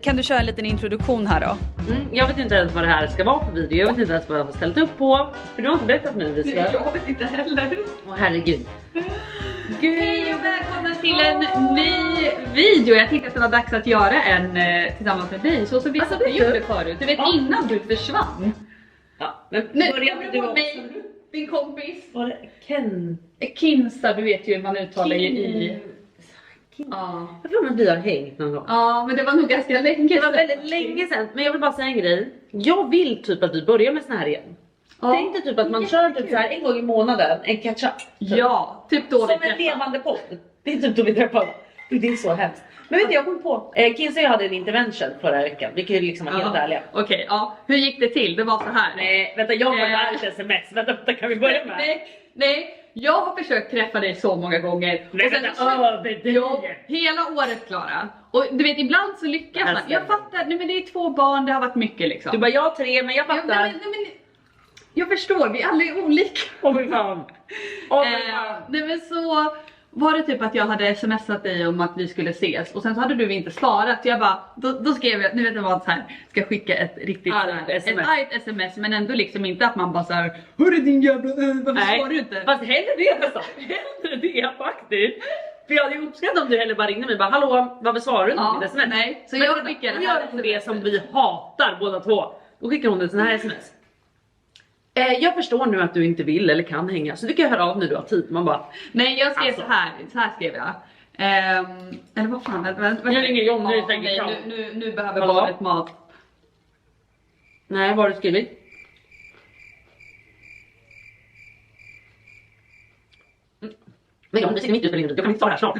Kan du köra en liten introduktion här då? Jag vet inte ens vad det här ska vara för video. Jag vet inte ens vad jag har ställt upp på. För du har inte berättat för mig vi ska. Jag vet inte heller. Åh herregud. Hej och välkomna till en ny video. Jag tänkte att det var dags att göra en tillsammans med dig. Så som vi gjorde förut. Du vet innan du försvann. Ja, men Nu började kommer du på mig, din kompis. Var det Ken? Kinsa, du vet ju hur man uttalar ju i... Ja. Jag tror att vi har hängt någon gång. Ja, men det var nog ganska länge. Det var väldigt länge sedan. Men jag vill bara säga en grej. Jag vill typ att vi börjar med sån här igen. Ja. Tänk dig typ att man kör typ så här en gång i månaden. En catch-up. Ja, typ då. Som en levande podd. Det är typ då vi träffas. Det är så hemskt. Men vet du, jag kom på. Kinsa och jag hade en intervention förra veckan. Vi kan ju liksom vara helt ärliga. Okej, ja. Hur gick det till? Det var så här. Nej, vänta, jag var där ett sms. Vänta, kan vi börja med? Nej. Jag har försökt träffa dig så många gånger. Nej, och sen hela året, Klara. Och du vet, ibland så lyckas man. Jag fattar, nej men det är 2 barn, det har varit mycket liksom. Du bara, jag har 3, men jag fattar. Nej, men, jag förstår, vi alla är olika. Åh min fan. Nej men så var det typ att jag hade smsat dig om att vi skulle ses. Och sen så hade du inte svarat. Så jag bara, då skrev jag, nu vet jag vad så här, ska skicka ett riktigt ett sms. Men ändå liksom inte att man bara såhär, hörru din jävla, varför svarar du inte? Fast hellre det nästan. Hellre det faktiskt. För jag hade ju uppskattat om du heller bara ringde mig och bara, hallå, varför svarar du inte mitt sms? Nej, så men jag skickade det här för det som vi hatar båda två. Då skickar hon en sån här sms. Jag förstår nu att du inte vill eller kan hänga, så du kan höra av när du har tid. Man bara, nej jag skrev så här skrev jag. Eller vad fan, jag ringer John nu behöver barnet mat. Nej, vad har du skrivit? Men John, det ser mitt ut för du kan inte ta det här snart.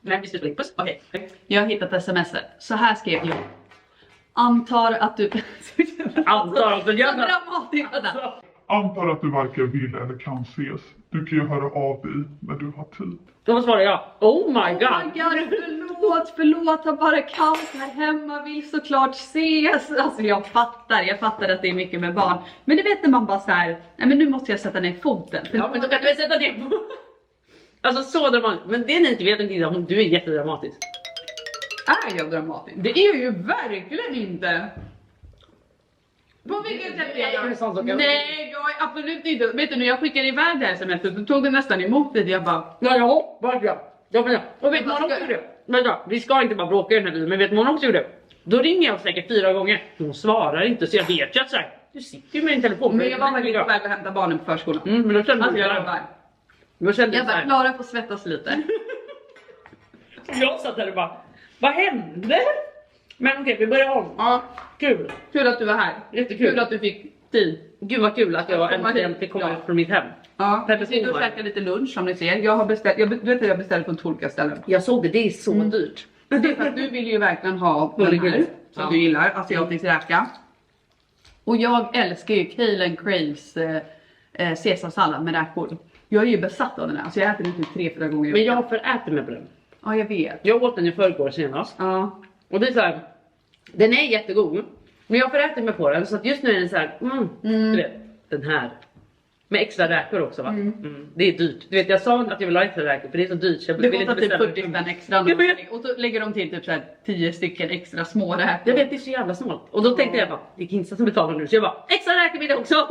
Nej, vi slutar puss. Okej. Jag har hittat smset. Så här skrev jag. Antar att du... Antar att du gör så dramatiskt. Antar att du varken vill eller kan ses. Du kan ju höra av dig när du har tid. Då svarar jag, oh my god. Förlåt, har bara kallt här hemma, vill såklart ses. Alltså jag fattar att det är mycket med barn. Men det vet man bara så här, nej men nu måste jag sätta ner foten. Ja, men då kan du sätta ner foten. Alltså så dramatiskt, men det ni inte vet om du är jättedramatisk. Är jag dramatisk? Det är ju verkligen inte. På vilket sätt är jag? Nej, jag är absolut inte. Vet du, när jag skickade iväg det här semestret så tog det nästan emot det. Jag bara, jag hoppas jag. Och vet man också det? Vänta, vi ska inte bara bråka i den här videon, men vet man också det? Då ringer jag säkert 4 gånger. Hon svarar inte, så jag vet ju att så här, du sitter ju med din telefon. Men jag var faktiskt på väg att hämta barnen på förskolan. Men då kände jag bara, Klara får svettas lite. Jag satt där och bara, vad hände? Men okej, vi börjar om. Ja, kul att du var här. Jättekul. Kul att du fick tid. Gud vad kul att jag äntligen fick komma ut från mitt hem. Ja, jag sitter och käkar lite lunch som ni ser. Jag har beställt, du vet att jag beställde på en olika ställen. Jag såg det, det är så dyrt. Det är för att du vill ju verkligen ha den här som du gillar, asiatisk räka. Och jag älskar ju Kaylen Craves caesarsallad med räkor. Jag är ju besatt av den här, så jag äter den typ 3-4 gånger. Men jag har förätit mig på den. Ja, jag vet. Jag åt den i förrgår senast. Ja. Och det är så här, den är jättegod. Men jag förätit mig på den, så att just nu är den så här, du vet, den här. Med extra räkor också va? Det är dyrt. Du vet, jag sa att jag vill ha extra räkor för det är så dyrt. Så jag det kostar typ 40 spänn extra. Och så lägger de till typ så här 10 stycken extra små räkor. Jag vet, det är så jävla snålt. Och då tänkte jag bara, det är Kinsa som betalar nu. Så jag bara, extra räkor vill jag också.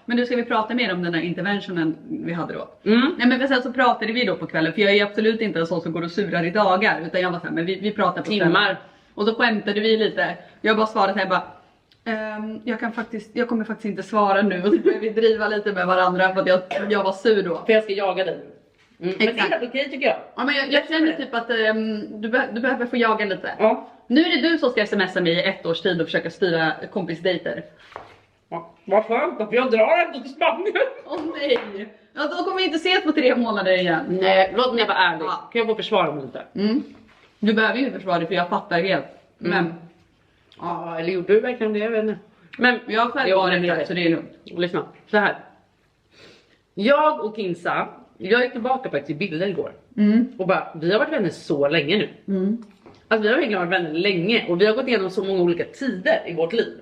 Men nu ska vi prata mer om den här interventionen vi hade då. Nej men sen så pratade vi då på kvällen. För jag är absolut inte en sån som går och surar i dagar. Utan jag var såhär, men vi pratar på timmar. Kvällen. Och så skämtade vi lite. Jag bara svarade här bara, jag kommer faktiskt inte svara nu. Och så började vi driva lite med varandra för att jag var sur då. För jag ska jaga dig. Men det är helt okej tycker jag. Ja, men jag känner typ att du behöver få jaga lite. Ja. Nu är det du som ska smsa mig i 1 års tid och försöka styra kompisdejter. Ja, vad skönt, för jag drar ändå till Spanien. Åh nej. Ja, då kommer vi inte ses på 3 månader igen. Nej, låt mig vara ärlig. Kan jag få försvara mig lite? Du behöver ju inte försvara dig för jag fattar helt. Men ja, eller gjorde du verkligen det? Jag vet inte. Men jag har själv varit där så det är lugnt. Lyssna, så här. Jag och Kinsa, jag gick tillbaka på ett bilder igår. Och bara, vi har varit vänner så länge nu. Alltså vi har verkligen varit vänner länge. Och vi har gått igenom så många olika tider i vårt liv.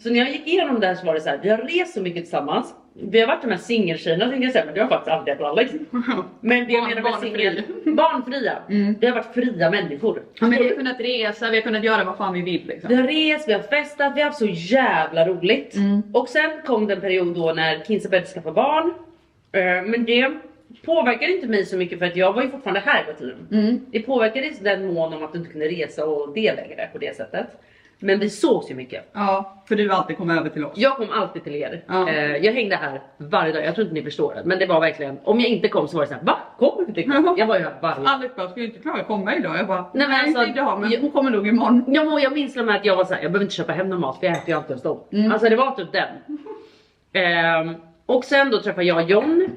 Så när jag gick igenom det här så var det så här, vi har rest så mycket tillsammans. vi har varit de här singeltjejerna tänkte jag säga, men det har faktiskt aldrig varit alla liksom. Men det jag menar med singel, barnfria. Vi har varit fria människor. Ja, men vi har kunnat resa, vi har kunnat göra vad fan vi vill liksom. Vi har rest, vi har festat, vi har haft så jävla roligt. Och sen kom det en period då när Kinsa började skaffa barn. Men det påverkade inte mig så mycket för att jag var ju fortfarande här hela tiden. Det påverkade inte den mån om att du inte kunde resa och det längre på det sättet. Men vi sågs ju mycket. Ja, för du alltid kom över till oss. Jag kom alltid till er. Ja. Jag hängde här varje dag. Jag tror inte ni förstår det. Men det var verkligen, om jag inte kom så var det så här, va? Kommer du inte? Jag var ju här varje dag. Alex bara, ska ju inte klara komma idag? Jag bara, nej men alltså, inte idag, men hon kommer nog imorgon. Ja, jag minns med att jag var så här, jag behöver inte köpa hem någon mat för jag äter ju alltid hos dem. Alltså det var typ den. Och sen då träffar jag John.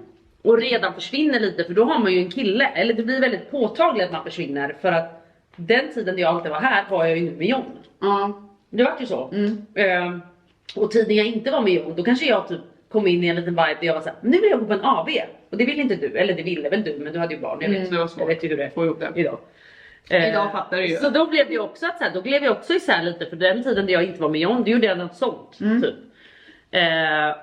Och redan försvinner lite, för då har man ju en kille. Eller det blir väldigt påtagligt att man försvinner. För att den tiden jag alltid var här var jag ju nu med John. Det var ju så. Och tiden jag inte var med John, då kanske jag typ kom in i en liten vibe där jag var såhär, nu vill jag gå på en AV. Och det ville inte du, eller det ville väl du, men du hade ju barn. Jag vet, jag vet ju hur det är. Få ihop det. Idag. Idag fattar du ju. Så då blev det ju också att så här, då blev jag också isär lite. För den tiden där jag inte var med John, det gjorde jag något sånt typ.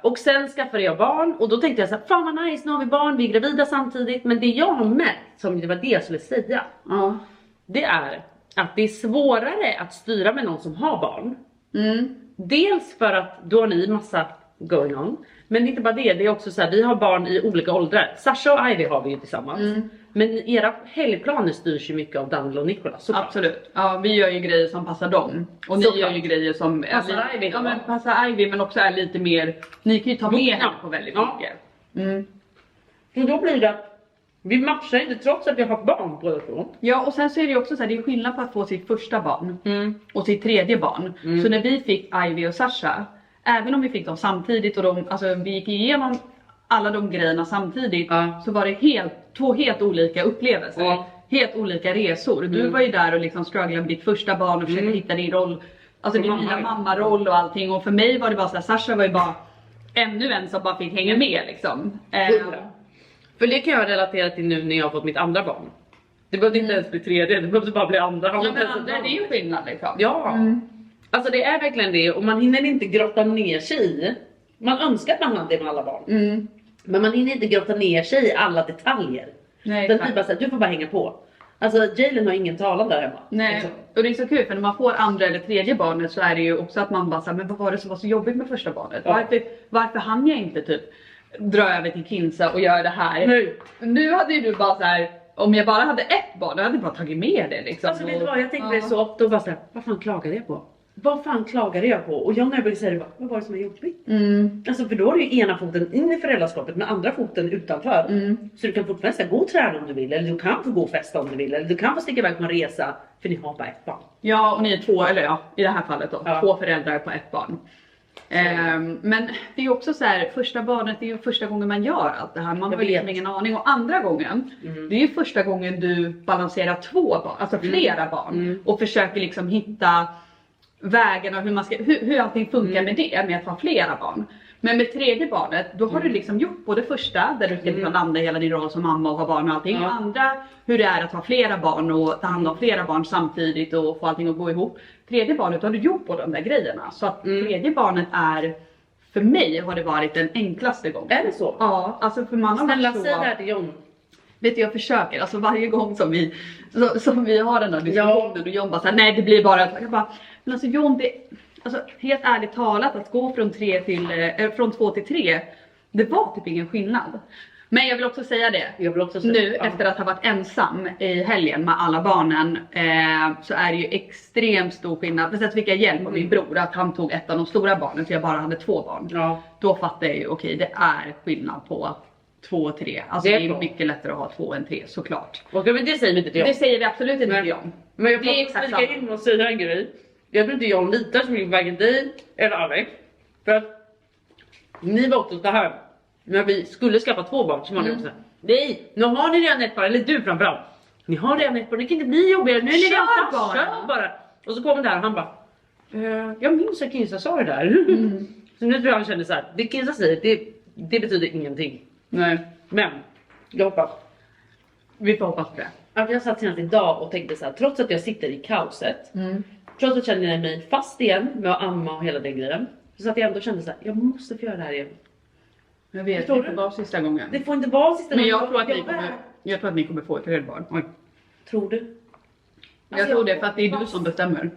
Och sen skaffade jag barn och då tänkte jag så här, fan vad nice, nu har vi barn, vi är gravida samtidigt. Men det jag har märkt, som det var det jag skulle säga, det är att det är svårare att styra med någon som har barn. Dels för att då har ni massa going on. Men inte bara det, det är också så här, vi har barn i olika åldrar. Sasha och Ivy har vi ju tillsammans. Men era helgplaner styrs ju mycket av Daniel och Nicolas. Absolut. Ja, vi gör ju grejer som passar dem. Och ni gör ju grejer som passar Ivy. Ja, men passar Ivy, men också är lite mer, ni kan ju ta med henne på väldigt mycket. Så då blir det att vi matchar inte trots att vi har haft barn på det så. Ja, och sen så är det ju också så här, det är skillnad på att få sitt första barn och sitt tredje barn. Så när vi fick Ivy och Sasha, även om vi fick dem samtidigt och alltså, vi gick igenom alla de grejerna samtidigt, så var det två helt olika upplevelser. Helt olika resor. Du var ju där och liksom strugglade med ditt första barn och försökte hitta din roll. Alltså din nya mammaroll och allting. Och för mig var det bara så här, Sasha var ju bara ännu en som bara fick hänga med liksom. För det kan jag relatera till nu när jag har fått mitt andra barn. Det behövde inte ens bli tredje, det behövde bara bli andra. Ja, men andra, det är ju skillnad liksom. Ja. Alltså det är verkligen det, och man hinner inte grotta ner sig i. Man önskar att man hade det med alla barn. Men man hinner inte grotta ner sig i alla detaljer. Nej, den typ bara såhär, du får bara hänga på. Alltså Jalen har ingen talan där hemma. Nej, liksom. Och det är så kul för när man får andra eller tredje barnet så är det ju också att man bara såhär, men vad var det som var så jobbigt med första barnet? Varför hann jag inte typ dra över till Kinsa och göra det här? Nu hade ju du bara så här, om jag bara hade ett barn, då hade jag bara tagit med det liksom. Alltså vet du vad, jag tänkte det så ofta och bara såhär, vad fan klagade jag på? Vad fan klagade jag på? Och jag när jag började säga det, vad var det som var jobbigt? Alltså för då är det ju ena foten in i föräldraskapet med andra foten utanför. Så du kan fortfarande gå och träna om du vill. Eller du kan få gå och festa om du vill. Eller du kan få sticka iväg på en resa. För ni har bara ett barn. Ja, och ni är två, eller ja, i det här fallet då. Två föräldrar på ett barn. Men det är ju också så här, första barnet är ju första gången man gör allt det här. Man har ju liksom ingen aning. Och andra gången, det är ju första gången du balanserar två barn, alltså flera barn. Och försöker liksom hitta vägen och hur allting funkar med det, med att ha flera barn. Men med tredje barnet, då har du liksom gjort både första, där du ska liksom landa hela din roll som mamma och ha barn och allting. Och andra, hur det är att ha flera barn och ta hand om flera barn samtidigt och få allting att gå ihop. Tredje barnet, då har du gjort på de där grejerna. Så att tredje barnet är, för mig har det varit den enklaste gången. Är det så? Ja, alltså för man har snälla, varit så... säg det här till John. Vet du, jag försöker, alltså varje gång som vi har den här diskussionen och John bara såhär, nej det blir bara, jag bara, men alltså John, det, alltså helt ärligt talat, att gå från 2 till 3, det var typ ingen skillnad. Men jag vill också säga det, nu efter att ha varit ensam i helgen med alla barnen, så är det ju extremt stor skillnad. För att fick jag hjälp av min bror, att han tog ett av de stora barnen, så jag bara hade 2 barn. Då fattar jag ju, okej, det är skillnad på 2 och 3. Alltså det är mycket lättare att ha 2 än 3, såklart. Och men det säger vi inte till John. Det säger vi absolut inte till John. Men jag får exakt in och säga en grej. Jag tror inte John litar så mycket på varken dig eller Alex. För att ni var också så här. När vi skulle skaffa 2 barn så var ni också såhär, nej, nu har ni redan ett barn, eller du framförallt. Ni har redan ett barn, det kan inte bli jobbigare. Nu är ni redan kör bara. Och så kom det här och han bara, jag minns att Kinsa sa det där. Så nu tror jag han känner så här, det Kinsa säger, det betyder ingenting. Nej. Men jag hoppas. Vi får hoppas på det. Att jag satt senast idag och tänkte så här, trots att jag sitter i kaoset, trots att jag känner mig fast igen med att amma och hela den grejen, så att jag ändå kände så här, jag måste få göra det här igen. Jag vet Förstår inte du? vad sista gången. Det får inte vara sista Men gången. jag tror att ni kommer få ett barn. Oj. Tror du? Jag tror det för att det är du som bestämmer.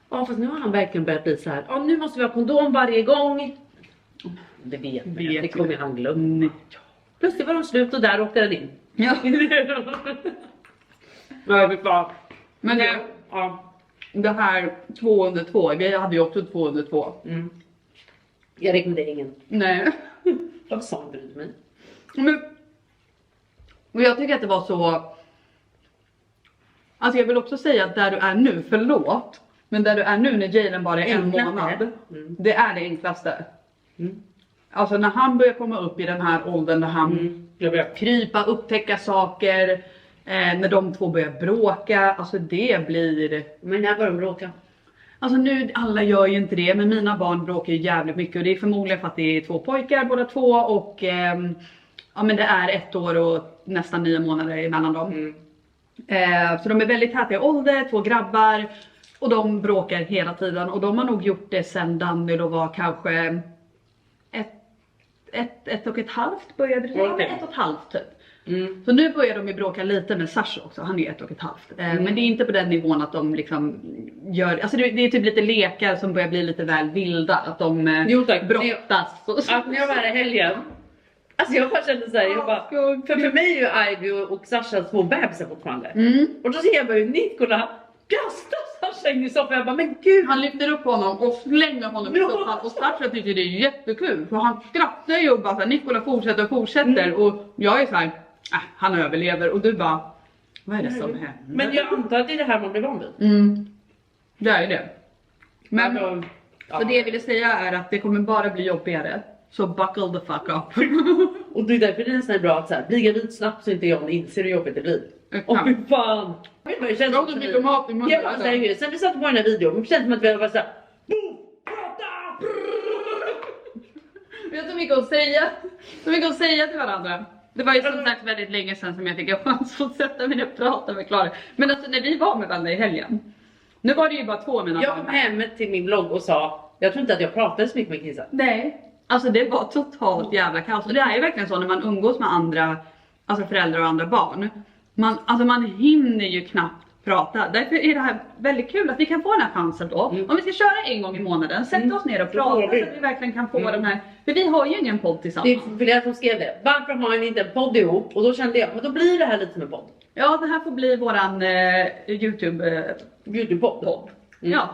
Ja, fast nu har han verkligen börjat bli så här. Ja, nu måste vi ha kondom varje gång. Det vet jag. Det kommer han glömma. Plötsligt var de slut och där åkte den in. Ja. Ja, vi bara. Men det, Ja. det här 2 under 2, vi hade ju också 2 under 2. Mm. Jag rekommenderar ingen. Nej. Vad sa du till mig? Men jag tycker att det var så. Alltså jag vill också säga att där du är nu, förlåt. Men där du är nu när Jalen bara är en Enklaste. månad. Mm. Det är det enklaste. Mm. Alltså när han börjar komma upp i den här åldern där han Jag vet. krypa, upptäcka saker. När de två börjar bråka. Alltså det blir. Men när börjar de bråka? Alltså nu, alla gör ju inte det, men mina barn bråkar ju jävligt mycket och det är förmodligen för att det är 2 pojkar båda två och ja men det är 1 år och nästan 9 månader emellan dem. Så de är väldigt täta i ålder, 2 grabbar och de bråkar hela tiden och de har nog gjort det sen Danilo var kanske ett och ett halvt började det, Okej. 1,5 typ. Så nu börjar de ju bråka lite med Sasha också, han är 1,5. Men det är inte på den nivån att de liksom gör, alltså det är typ lite lekar som börjar bli lite väl vilda, att de Jo, tack. brottas. Att när jag var här i helgen. Alltså jag bara kände såhär, jag bara, för mig är ju Ivy och Sasha små bebisar fortfarande. Och då ser jag bara hur Nikola kastar Sasha in i soffan. Jag bara, men gud. Han lyfter upp honom och slänger honom i soffan och Sasha tycker det är jättekul. För han skrattar ju och bara såhär, Nikola fortsätter och jag är såhär, han överlever och du bara, vad är det som händer? Men jag antar att det är det här man blir van vid. Det är ju det. Men Alltså, så det jag ville säga är att det kommer bara bli jobbigare. Så buckle the fuck up. och det är därför det är nästan bra att så här, bli gravid snabbt så inte jag inser hur jobbigt det blir. Åh fy fan. Det känns Jag mycket mat i munnen. Jag bara seriöst, sen vi satt på den här videon, det känns som att vi hade varit såhär, boom, prata! Vi har så mycket att säga till varandra. Det var ju som sagt väldigt länge sedan som jag fick en chans att sätta mig och prata med Klara. Men alltså när vi var med varandra i helgen. Nu var det ju bara 2 mina Jag kom hem till min blogg och sa, jag tror inte att jag pratade så mycket med Kissa. Nej, alltså det var totalt jävla kaos. Och det är ju verkligen så när man umgås med andra, alltså föräldrar och andra barn. Man hinner ju knappt prata. Därför är det här väldigt kul att vi kan få den här chansen då. Om vi ska köra en gång i månaden, sätta oss ner och prata så att vi verkligen kan få den här. För vi har ju ingen podd tillsammans. Det är flera som skrev det. Varför har ni inte en podd ihop? Och då kände jag, men då blir det här lite som en podd. Ja, det här får bli våran YouTube-podd. Ja.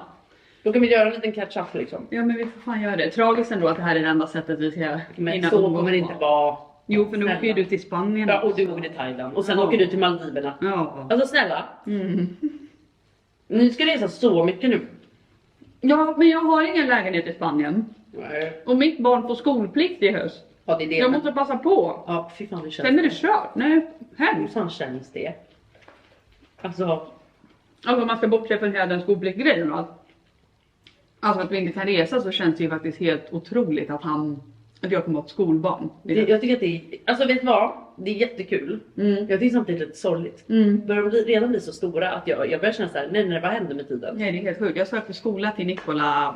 Då kan vi göra en liten catch-up liksom. Ja, men vi får fan göra det. Tragiskt ändå att det här är det enda sättet vi ska Men så kommer det inte vara. Jo, för nu åker ju du till Spanien. Ja, och du åker till Thailand. Och sen åker du till Maldiverna. Ja. Alltså snälla. Ni ska resa så mycket nu. Ja, men jag har ingen lägenhet i Spanien. Nej. Och mitt barn får skolplikt i höst. Ja, det är det. Jag måste passa på. Ja, fy fan hur känns Sen är det kört. Nej, Hur hemskt. fan känns det? Alltså. Alltså om man ska bortse från hela den skolpliktgrejen och allt. Alltså att vi inte kan resa så känns det ju faktiskt helt otroligt att jag kommer att ha ett skolbarn. Jag tycker att det är, alltså vet du vad? Det är jättekul. Jag tycker samtidigt lite sorgligt. Börjar de redan bli så stora att jag börjar känna såhär, nej vad händer med tiden? Nej, det är helt sjukt. Jag sökte skola till Nikola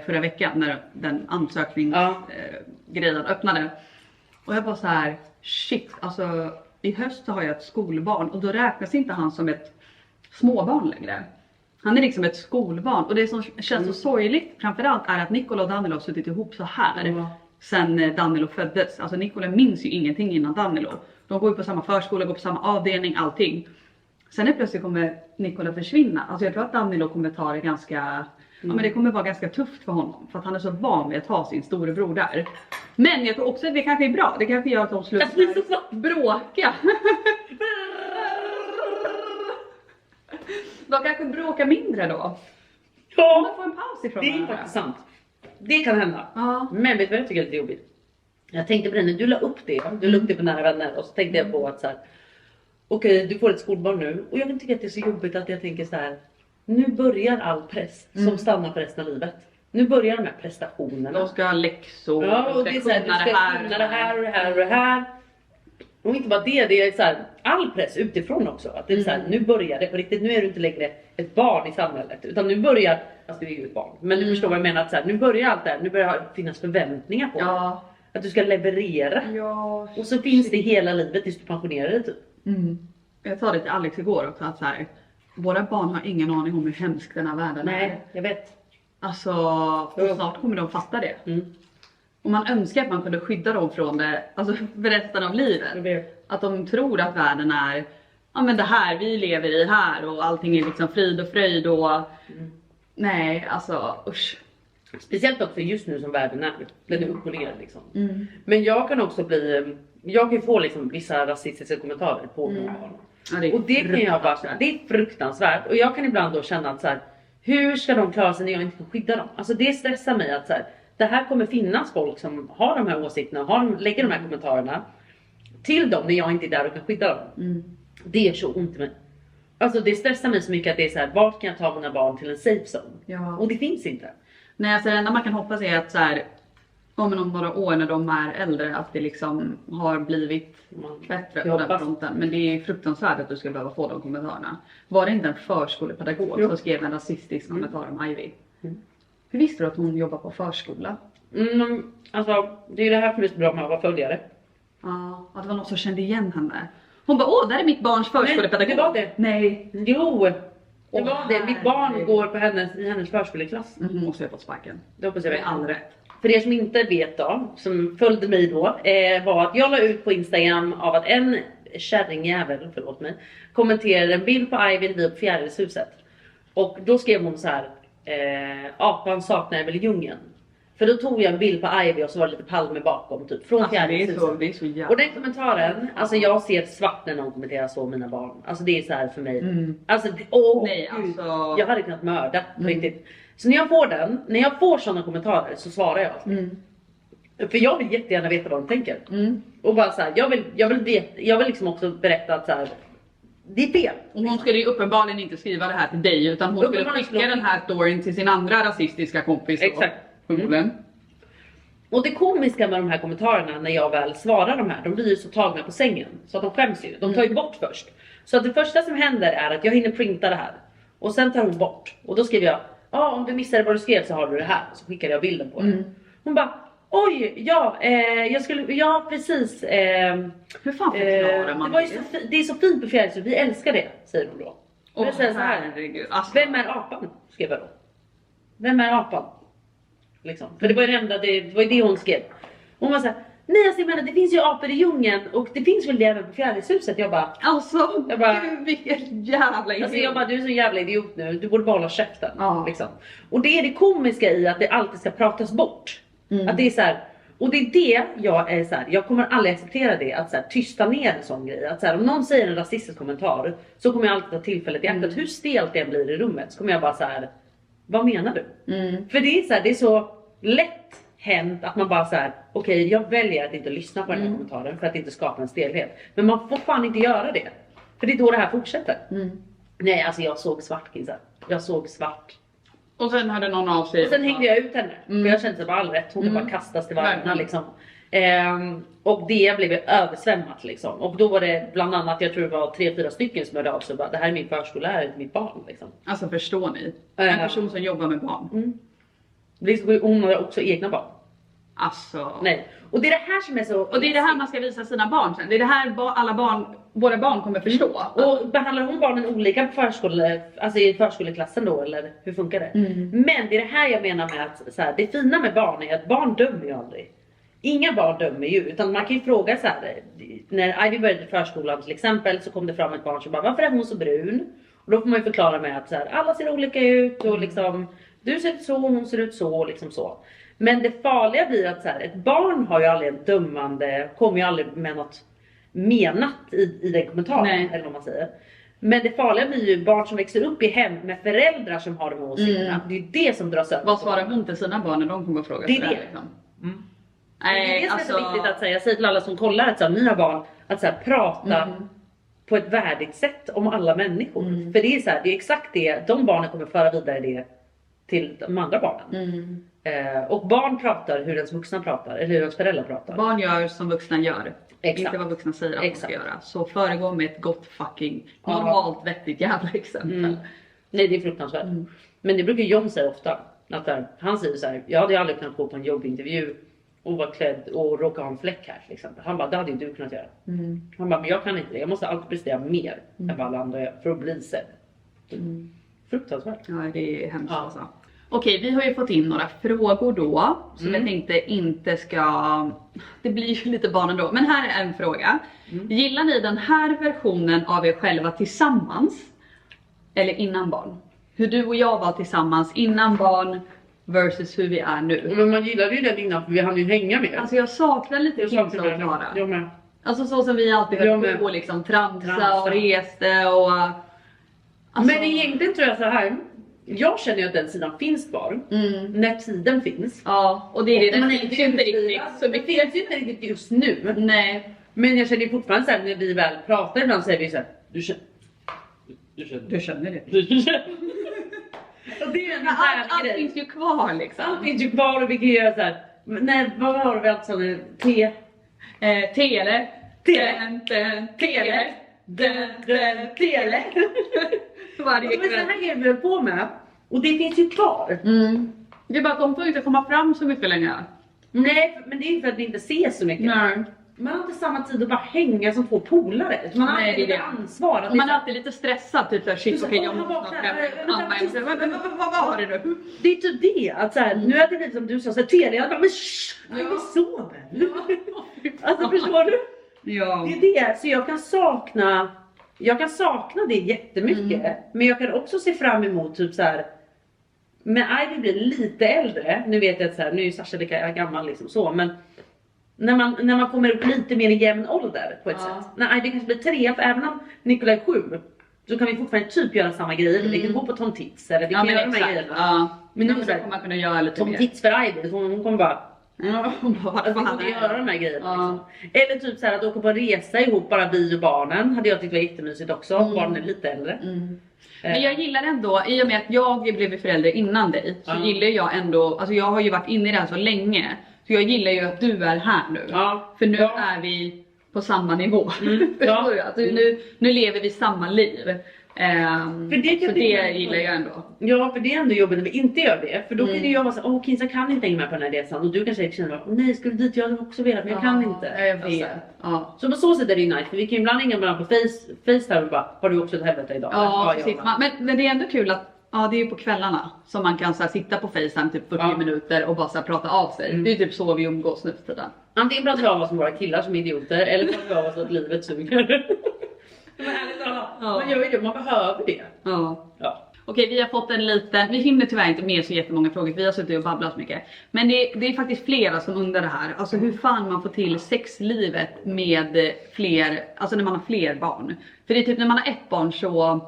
förra veckan när den ansökningsgrejen öppnade. Och jag bara så här, shit, alltså i höst har jag ett skolbarn och då räknas inte han som ett småbarn längre. Han är liksom ett skolbarn och det som känns så sorgligt framförallt är att Nikola och Danilo har suttit ihop så här sen Danilo föddes. Alltså Nikola minns ju ingenting innan Danilo. De går ju på samma förskola, går på samma avdelning, allting. Sen är plötsligt kommer Nikola försvinna. Alltså jag tror att Danilo kommer ta det ganska, ja men det kommer vara ganska tufft för honom. För att han är så van vid att ha sin storebror där. Men jag tror också att det kanske är bra. Det kanske gör att de slutar bråka. De kanske bråkar mindre då. Ja, Man får en paus ifrån det är varandra. faktiskt sant. Det kan hända. Ja. Men vet du vad jag tycker är lite jobbigt? Jag tänkte på det när du la upp det. Du la upp det på Nära Vänner. Och så tänkte jag på att så här. Okej, du får ett skolbarn nu. Och jag kan tycka att det är så jobbigt att jag tänker så här. Nu börjar all press som stannar för resten av livet. Nu börjar de här prestationerna. De ska ha läxor. Ja, och det är så här, du ska kunna det här och det här och det här. Och inte bara det är så här, all press utifrån också. Att det är så här, nu börjar det på riktigt. Nu är du inte längre ett barn i samhället. Utan nu börjar, alltså du är ju ett barn. Men du förstår vad jag menar. Att så här, nu börjar allt det här. Nu börjar det finnas förväntningar på. Ja. Att du ska leverera. Ja. Och så finns det hela livet tills du pensionerar dig typ. Jag sa det till Alex igår också att så här, våra barn har ingen aning om hur hemsk den här världen är. Nej, jag vet. Alltså, och snart kommer de fatta det. Och man önskar att man kunde skydda dem från det, alltså för resten av livet. Att de tror att världen är, ja men det här vi lever i här och allting är liksom frid och fröjd och nej, alltså usch. Speciellt också just nu som världen är. Den är upp och ner liksom. Men jag kan också jag kan ju få liksom vissa rasistiska kommentarer på mina barn. Ja, och det kan jag bara, det är fruktansvärt. Och jag kan ibland då känna att så här, hur ska de klara sig när jag inte kan skydda dem? Alltså det stressar mig att så här, det här kommer finnas folk som har de här åsikterna, lägger de här kommentarerna till dem när jag inte är där och kan skydda dem. Det är så ont i mig. Alltså det stressar mig så mycket att det är så här, vart kan jag ta mina barn till en safe zone? Ja. Och det finns inte. Nej, alltså det enda man kan hoppas är att så här, om några år när de är äldre att det liksom har blivit bättre på den fronten. Men det är fruktansvärt att du ska behöva få de kommentarerna. Var det inte en förskolepedagog som skrev en rasistisk kommentar om Ivy? Hur visste du att hon jobbar på förskola? Alltså det är ju det här som är så bra med att vara följare. Ja, att det var någon som kände igen henne. Hon bara, åh, där är mitt barns förskolepedagog. Nej, det var det. Nej. Jo, det var det. Mitt barn går på i hennes förskoleklass. Hon måste ha fått sparken. Det hoppas jag Med vet. all rätt. För er som inte vet då, som följde mig då, var att jag la ut på Instagram av att en kärringjävel, förlåt mig, kommenterade en bild på Ivy vid Fjärilshuset. Och då skrev hon så här, apan saknar jag väl i djungeln. För då tog jag en bild på Ivy och så var det lite Palme bakom typ, från Fjärilshuset. Det är så jävla... Och den kommentaren, alltså jag ser svart när någon kommenterar så mina barn. Alltså det är så här för mig. Alltså, Nej, alltså... jag hade kunnat mörda riktigt. Så när jag får sådana kommentarer så svarar jag. För jag vill jättegärna veta vad de tänker. Och bara så här, jag vill liksom också berätta att så här, det är fel. Och hon skulle ju uppenbarligen inte skriva det här till dig utan hon skulle skicka den här storyn till sin andra rasistiska kompis. Exakt. Och det komiska med de här kommentarerna när jag väl svarar de här, de blir ju så tagna på sängen så att de skäms ju. De tar ju bort först. Så att det första som händer är att jag hinner printa det här. Och sen tar hon bort. Och då skriver jag, om du missade vad du skrev så har du det här. Så skickade jag bilden på det. Hon bara, oj, precis. Hur fan förklarar man det är så fint på Fjärilshuset, vi älskar det, säger hon då. Och jag säger så här, alltså. vem är apan? Skrev jag då. Vem är apan? Liksom. För det var ju det var det hon skrev. Hon var så här, nej alltså jag menar det finns ju apor i djungeln och det finns väl det även på Fjärilshuset. Jag bara, gud vilken jävla idiot. Alltså jag bara, du är så jävla idiot nu, du borde bara hålla käften. Liksom. Och det är det komiska i att det alltid ska pratas bort. Att det är så här, och det är det jag är så här, jag kommer aldrig acceptera det, att så här, tysta ner en sån grej. Att så här, om någon säger en rasistisk kommentar så kommer jag alltid ta tillfället i akt att hur stelt det blir i rummet så kommer jag bara så här, vad menar du? För det är så här, det är så lätt hänt att man bara så här, okej, jag väljer att inte lyssna på den här kommentaren för att inte skapa en stelhet. Men man får fan inte göra det. För det är då det här fortsätter. Nej, alltså jag såg svart, Kisa. Jag såg svart. Och sen hade någon av sig. Och sen hängde jag ut henne. För jag kände att det var all rätt. Hon bara kastas till varandra liksom. Och det blev översvämmat liksom. Och då var det bland annat, jag tror det var 3-4 stycken som hörde av sig. Det här är min förskola, det här är mitt barn liksom. Alltså förstår ni? En person som jobbar med barn. Hon har också egna barn. Alltså. Nej. Och det är det här som är så... Och det är det här man ska visa sina barn sen. Det är det här våra barn kommer förstå. Och behandlar hon barnen olika på alltså i förskoleklassen då, eller hur funkar det? Men det är det här jag menar med att så här, det fina med barn är att barn dömer ju aldrig. Inga barn dömer ju, utan man kan ju fråga så här. När Ivy började i förskolan till exempel så kom det fram ett barn som bara, varför är hon så brun? Och då får man ju förklara med att så här, alla ser olika ut och liksom, du ser ut så, hon ser ut så och liksom så. Men det farliga blir att så här, ett barn har ju aldrig en dömande, kommer ju aldrig med något menat i den kommentaren. Nej. Eller vad man säger. Men det farliga blir ju barn som växer upp i hem med föräldrar som har de åsikterna. Det är ju det som dras över. Vad svarar hon till sina barn när de kommer och frågar? Det är det. Liksom. Nej, det är det som är så viktigt att säga. Jag säger till alla som kollar att så här, nya barn att så här, prata på ett värdigt sätt om alla människor. För det är så här, det är exakt det, de barnen kommer föra vidare det till de andra barnen. Och barn pratar hur ens vuxna pratar, eller hur ens föräldrar pratar. Barn gör som vuxna gör. Exakt. Inte vad vuxna säger att de ska göra. Så föregå med ett gott fucking normalt vettigt jävla exempel. Nej, det är fruktansvärt. Men det brukar John säga ofta. Att han säger så här, jag hade aldrig kunnat gå på en jobbintervju och vara klädd och råka ha en fläck här till exempel. Han bara, det hade inte du kunnat göra. Han bara, men jag kan inte det. Jag måste alltid prestera mer än vad alla andra gör för att bli sedd. Fruktansvärt. Ja, det är hemskt alltså. Okej, vi har ju fått in några frågor då. Som jag tänkte inte ska... Det blir ju lite barn ändå. Men här är en fråga. Gillar ni den här versionen av er själva tillsammans? Eller innan barn? Hur du och jag var tillsammans innan barn versus hur vi är nu. Men man gillade ju den innan för vi hann ju hänga med. Alltså jag saknar lite Kimsa och Klara. Jag med. Alltså så som vi alltid höll på och liksom tramsa och reste och... Alltså... Men egentligen tror jag så här. Jag känner ju att den sidan finns kvar. När tiden finns. Ja, och det är det. Man finns ju inte riktigt. Så det finns ju inte riktigt just nu. Nej. Men jag känner ju fortfarande såhär när vi väl pratar ibland säger vi såhär. Du känner det. Och det är ju en allt grej. finns ju kvar liksom. Allt finns ju kvar och vi kan göra såhär. Nej, vad har vi alltså nu? Tele. Tele. Varje Men kväll. den här grejen vi höll på med. Och det finns ju kvar. Det är bara att de får inte komma fram så mycket längre. Nej, men det är ju för att vi inte ses så mycket. Nej. Man har inte samma tid att bara hänga som två polare. Man har alltid lite ansvar. Och man är alltid lite stressad, typ såhär, shit okej jag måste snart hem. Vad var det nu? Det är typ det, att såhär, nu är det lite som du sa, såhär Telia, jag bara men shh, vi sover. Alltså förstår du? Ja. Det är det, så jag kan sakna det jättemycket. Men jag kan också se fram emot typ såhär, men Ivy blir lite äldre, nu vet jag att såhär, nu är ju Sasha lika gammal liksom så, men när man kommer upp lite mer i jämn ålder på ett sätt. När Ivy kanske blir 3, för även om Nikolaj är 7 så kan vi fortfarande typ göra samma grejer. Vi kan gå på Tom Tits eller vi kan göra de här grejerna. Ja. Men nu kommer man kunna göra lite Tom mer. Tits för Ivy, så hon kommer bara Att vi kommer göra de här grejerna liksom. Eller typ så här att åka på en resa ihop, bara vi och barnen. Hade jag tyckt var jättemysigt också. Barnen är lite äldre. Men jag gillar ändå, i och med att jag blev förälder innan dig, så gillar jag ändå, alltså jag har ju varit inne i det här så länge. Så jag gillar ju att du är här nu. För nu är vi på samma nivå. Förstår du? Alltså nu lever vi samma liv. För det gillar jag ändå. Ja, för det är ändå jobbigt när vi inte gör det. För då kan ju jag vara såhär, Kinsa kan inte hänga med på den här resan. Och du kanske känner, nej skulle dit, jag hade också velat men jag kan inte. Jag vet. Så på så sätt är det ju nice. För vi kan ju ibland ringa varandra på FaceTime och bara, har du också ett helvete idag? Ja, precis. Men det är ändå kul att det är ju på kvällarna som man kan så här, sitta på FaceTime typ 40 minuter och bara så här, prata av sig. Det är typ så vi umgås nu för tiden. Antingen pratar vi av oss som våra killar som idioter, eller pratar vi av oss att livet suger. Men ärligt talat, man gör ju det, man behöver det. Ja. Okej, vi har fått en liten, vi hinner tyvärr inte med så jättemånga frågor, vi har suttit och babblat så mycket. Men det är faktiskt flera som undrar det här, alltså hur fan man får till sexlivet med fler, alltså när man har fler barn. För det är typ när man har ett barn så,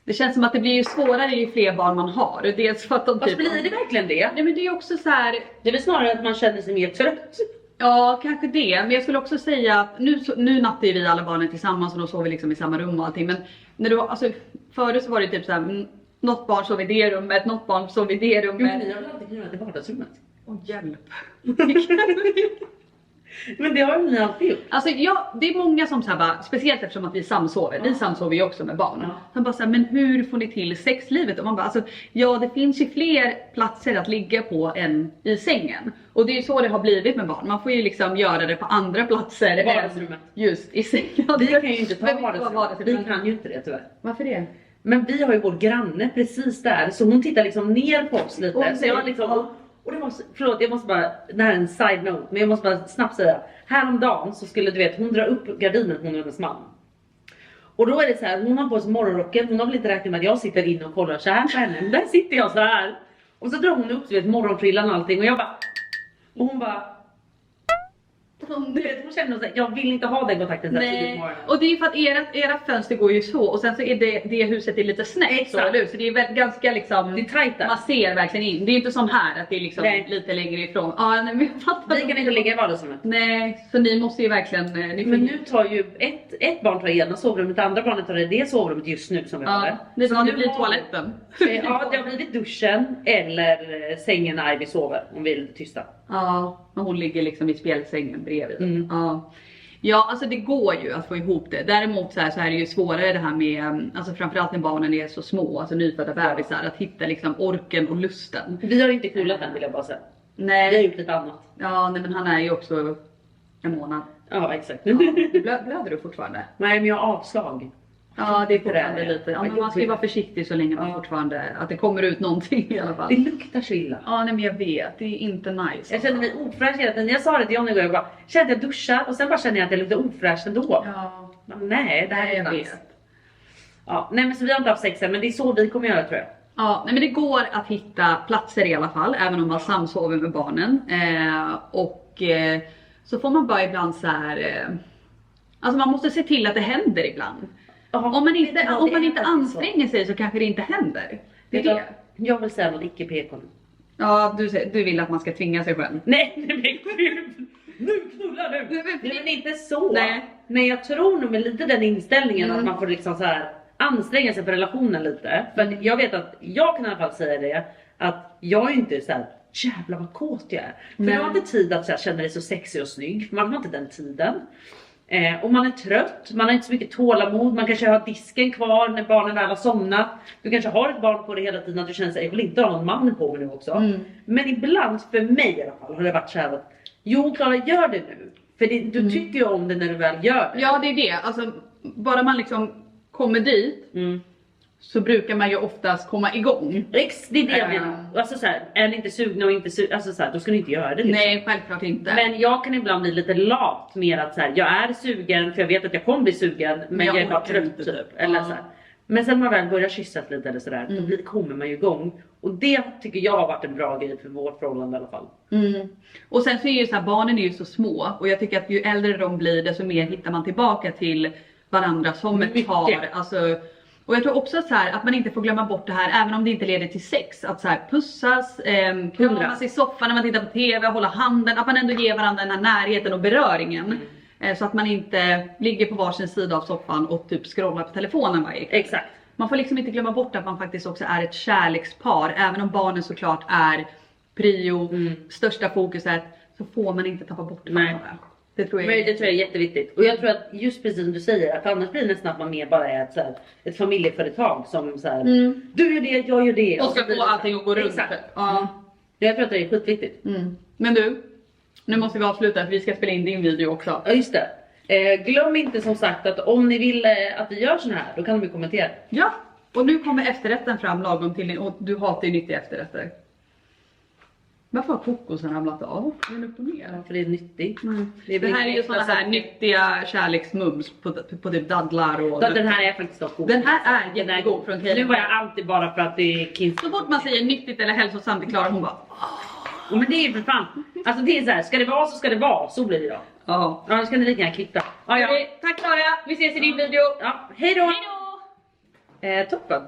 det känns som att det blir ju svårare ju fler barn man har. Dels för att de typ... Blir det verkligen det? Nej men det är också så här. Det är väl snarare att man känner sig mer trött. Ja, kanske det. Men jag skulle också säga att nu nattar vi alla barnen tillsammans och då sover vi liksom i samma rum och allting. Men när du, alltså, förut så var det typ så här, något barn sov i det rummet, något barn sov i det rummet. Jo, ni har väl alltid kunnat i vardagsrummet? Åh, hjälp. Men det har ju ni alltid gjort. Alltså det är många som så här bara, speciellt eftersom att vi samsover. Vi samsover ju också med barn. Han bara så här, men hur får ni till sexlivet? Och man bara, alltså, det finns ju fler platser att ligga på än i sängen. Och det är ju så det har blivit med barn. Man får ju liksom göra det på andra platser än just i sängen. Vi kan ju inte ta vardagsrummet. Vi kan ju inte det tyvärr. Varför det? Men vi har ju vår granne precis där. Så hon tittar liksom ner på oss lite. Så jag liksom... Och det var så, förlåt, jag måste bara, det här är en side note, men jag måste bara snabbt säga. Häromdagen så skulle du vet, hon dra upp gardinen, hon och hennes man. Och då är det så här, hon har på sig morgonrocken, hon har väl inte räknat med att jag sitter inne och kollar så här på henne. Men där sitter jag så här. Och så drar hon upp, du vet, morgonfrillan och allting och jag bara... Och hon bara... Du vet, hon känner att jag vill inte ha den kontakten så här. Och det är för att era fönster går ju så och sen så är det huset är lite snett så, eller? Så det är väl ganska liksom, det är tajt där. Man ser verkligen in. Det är inte som här att det är liksom lite längre ifrån. Nej, men jag fattar. Vi kan inte ligga i vardagsrummet. Nej, så ni måste ju verkligen men nu tar ju ett barn tar ena sovrummet, det andra barnet tar det sovrummet just nu som vi har det. Så nu blir toaletten. Ja, det har blivit duschen eller sängen när Ivy sover om vi är lite tysta. Ja, och hon ligger liksom i spjälsängen bredvid. Ja, alltså det går ju att få ihop det. Däremot så är det ju svårare det här med, alltså framförallt när barnen är så små, alltså nyfödda bebisar, att hitta liksom orken och lusten. Vi har inte coolat den vill jag bara säga. Nej. Vi har gjort lite annat. Ja, nej, men han är ju också en månad. Ja, exakt. Ja, blöder du fortfarande? Nej, men jag har avslag. Ja, det är fortfarande det. lite. Ja, men man ska ju vara försiktig så länge man fortfarande, att det kommer ut någonting i alla fall. Det luktar så illa. Ja, nej, men jag vet. Det är inte nice. Jag känner mig ofräsch hela tiden. Jag sa det till Johnny igår, jag bara kände att jag duschar och sen bara känner jag att jag luktar ofräsch ändå. Ja, Men nej, det här nej, är jag nice. vet. Ja, nej men så vi har inte haft sex än, men det är så vi kommer göra tror jag. Ja, nej, men det går att hitta platser i alla fall, även om man samsover med barnen. Så får man bara ibland så här. Alltså man måste se till att det händer ibland. Om man inte anstränger sig så kanske det inte händer. Det är det. Jag vill säga något icke-PK nu. Ja, du vill att man ska tvinga sig själv. Nej, nu knullar du! Nej, men inte så. Nej. Men jag tror nog med lite den inställningen att man får liksom så här anstränga sig för relationen lite. För jag vet att jag kan i alla fall säga det, att jag är inte så här jävlar vad kåt jag är. För jag har inte tid att så här, känna dig så sexig och snygg. För man har inte den tiden. Och man är trött, man har inte så mycket tålamod, man kanske har disken kvar när barnen väl har somnat. Du kanske har ett barn på det hela tiden att du känner sig, jag vill inte ha någon man på mig nu också. Men ibland, för mig i alla fall, har det varit så här att jo Klara, gör det nu. För du tycker ju om det när du väl gör det. Ja, det är det. Alltså, bara man liksom kommer dit så brukar man ju oftast komma igång. Det är det jag menar. Alltså så här, är ni inte sugna och inte sugna, alltså så här, då ska ni inte göra det liksom. Nej, självklart inte. Men jag kan ibland bli lite lat med att så här, jag är sugen för jag vet att jag kommer bli sugen, men jag är bara trött typ. Eller så här. Men sen när man väl börjar kyssas lite eller sådär, då kommer man ju igång. Och det tycker jag har varit en bra grej för vårt förhållande i alla fall. Och sen så är ju så här, barnen är ju så små. Och jag tycker att ju äldre de blir, desto mer hittar man tillbaka till varandra som ett par. Alltså, och jag tror också så här, att man inte får glömma bort det här, även om det inte leder till sex. Att så här, pussas, kramas i soffan när man tittar på TV, hålla handen. Att man ändå ger varandra den här närheten och beröringen. Så att man inte ligger på varsin sida av soffan och typ scrollar på telefonen varje kväll. Exakt. Man får liksom inte glömma bort att man faktiskt också är ett kärlekspar. Även om barnen såklart är prio, största fokuset, så får man inte tappa bort varandra. Det tror jag är jätteviktigt. Och jag tror att just precis som du säger, att annars blir det nästan att man mer bara är ett familjeföretag som så här, du gör det, jag gör det. Och ska få allting att gå runt. Exakt. Jag tror att det är skitviktigt. Men du, nu måste vi avsluta för vi ska spela in din video också. Ja just det. Glöm inte som sagt att om ni vill att vi gör sån här, då kan ni kommentera. Ja, och nu kommer efterrätten fram lagom till din, och du hatar ju nyttiga efterrätter. Varför har kokosen ramlat av? Den upp och ner. Ja, för det är nyttigt. Det här är ju såna här nyttiga kärleksmums på typ dadlar och... Den här är faktiskt också god. Den här är jättegod från Kejla. Nu var jag alltid bara för att det är kinsk. Så fort man säger nyttigt eller hälsosamt, det klarar hon bara... Men det är ju för fan. Alltså det är så här, ska det vara så ska det vara. Så blir det då. Ja. Ja, då ska ni lika gärna klippa. Ja. Tack Klara, vi ses i din video. Ja, hej då. Hej då! Toppen.